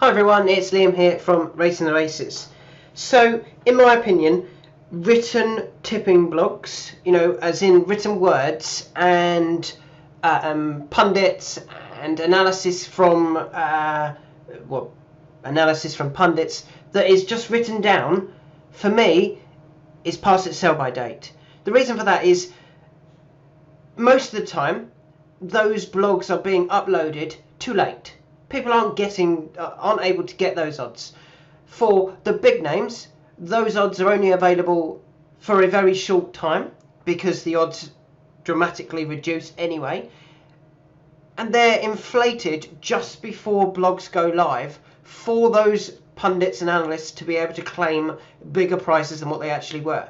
Hi everyone, it's Liam here from Rating the Races. So, in my opinion, written tipping blogs, as in written words and pundits and analysis from pundits that is just written down, for me, is past its sell-by date. The reason for that is most of the time those blogs are being uploaded too late. People aren't able to get those odds. For the big names, those odds are only available for a very short time because the odds dramatically reduce anyway, and they're inflated just before blogs go live for those pundits and analysts to be able to claim bigger prices than what they actually were,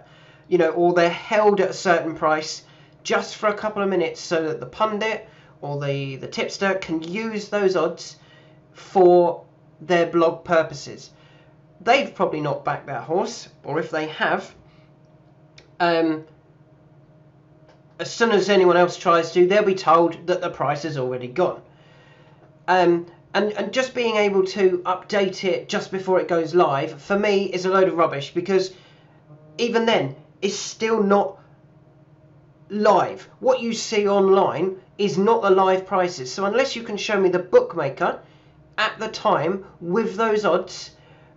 or they're held at a certain price just for a couple of minutes so that the pundit or the tipster can use those odds for their blog purposes. They've probably not backed that horse, or if they have, as soon as anyone else tries to, they'll be told that the price is already gone. And just being able to update it just before it goes live, for me, is a load of rubbish, because even then, it's still not live. What you see online is not the live prices. So unless you can show me the bookmaker at the time with those odds,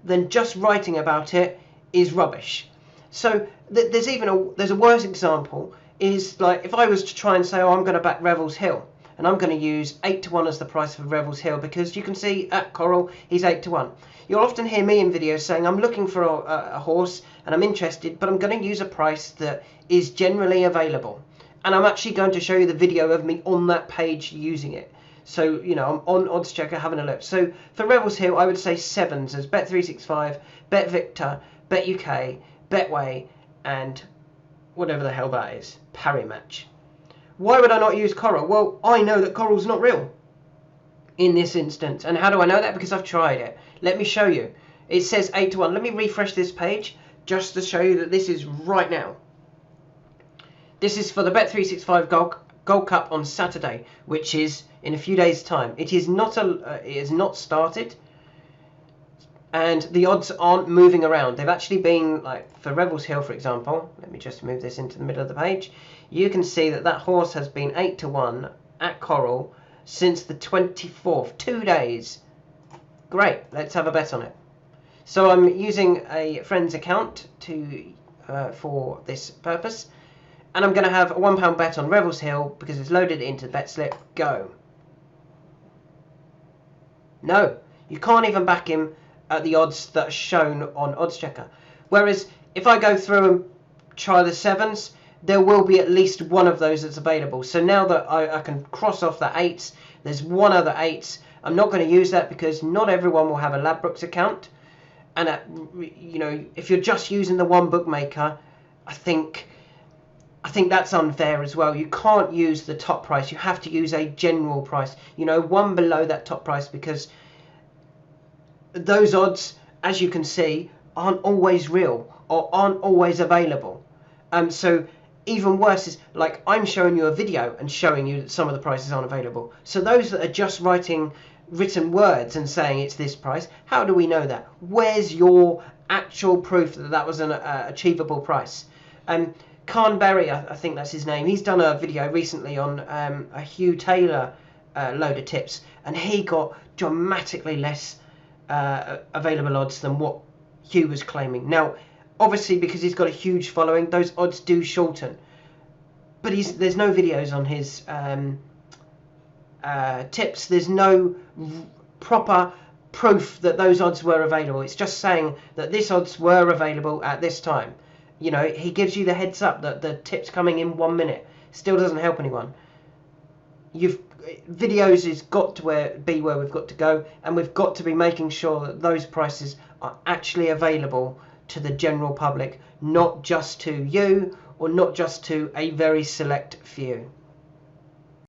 then just writing about it is rubbish. So there's a worse example, is like if I was to try and say, I'm going to back Revels Hill and I'm going to use 8-1 as the price for Revels Hill, because you can see at Coral he's 8-1. You'll often hear me in videos saying I'm looking for a horse and I'm interested, but I'm going to use a price that is generally available, and I'm actually going to show you the video of me on that page using it. So, I'm on Odds Checker having a look. So for Revels Hill, I would say 7s as Bet365, Bet Victor, Bet UK, Betway, and whatever the hell that is, Parry Match. Why would I not use Coral? Well, I know that Coral's not real in this instance. And how do I know that? Because I've tried it. Let me show you. It says 8-1. Let me refresh this page just to show you that this is right now. This is for the Bet365 Gold Cup on Saturday, which is in a few days' time. It is not started, and the odds aren't moving around. They've actually been, like for Revels Hill, for example. Let me just move this into the middle of the page. You can see that horse has been 8-1 at Coral since the 24th. 2 days. Great. Let's have a bet on it. So I'm using a friend's account for this purpose. And I'm going to have a £1 bet on Revels Hill because it's loaded into the bet slip. Go. No, you can't even back him at the odds that are shown on Odds Checker. Whereas if I go through and try the 7s, there will be at least one of those that's available. So now that I can cross off the 8s, there's one other 8s. I'm not going to use that because not everyone will have a Ladbrokes account. And if you're just using the one bookmaker, I think that's unfair as well. You can't use the top price. You have to use a general price, one below that top price, because those odds, as you can see, aren't always real or aren't always available. So even worse is, like, I'm showing you a video and showing you that some of the prices aren't available. So those that are just writing written words and saying it's this price, how do we know that? Where's your actual proof that that was an achievable price? Carnberry, I think that's his name, he's done a video recently on a Hugh Taylor load of tips, and he got dramatically less available odds than what Hugh was claiming. Now, obviously, because he's got a huge following, those odds do shorten. But there's no videos on his tips. There's no proper proof that those odds were available. It's just saying that this odds were available at this time. He gives you the heads up that the tip's coming in 1 minute. Still doesn't help anyone. Videos has got to be where we've got to go, and we've got to be making sure that those prices are actually available to the general public, not just to you or not just to a very select few.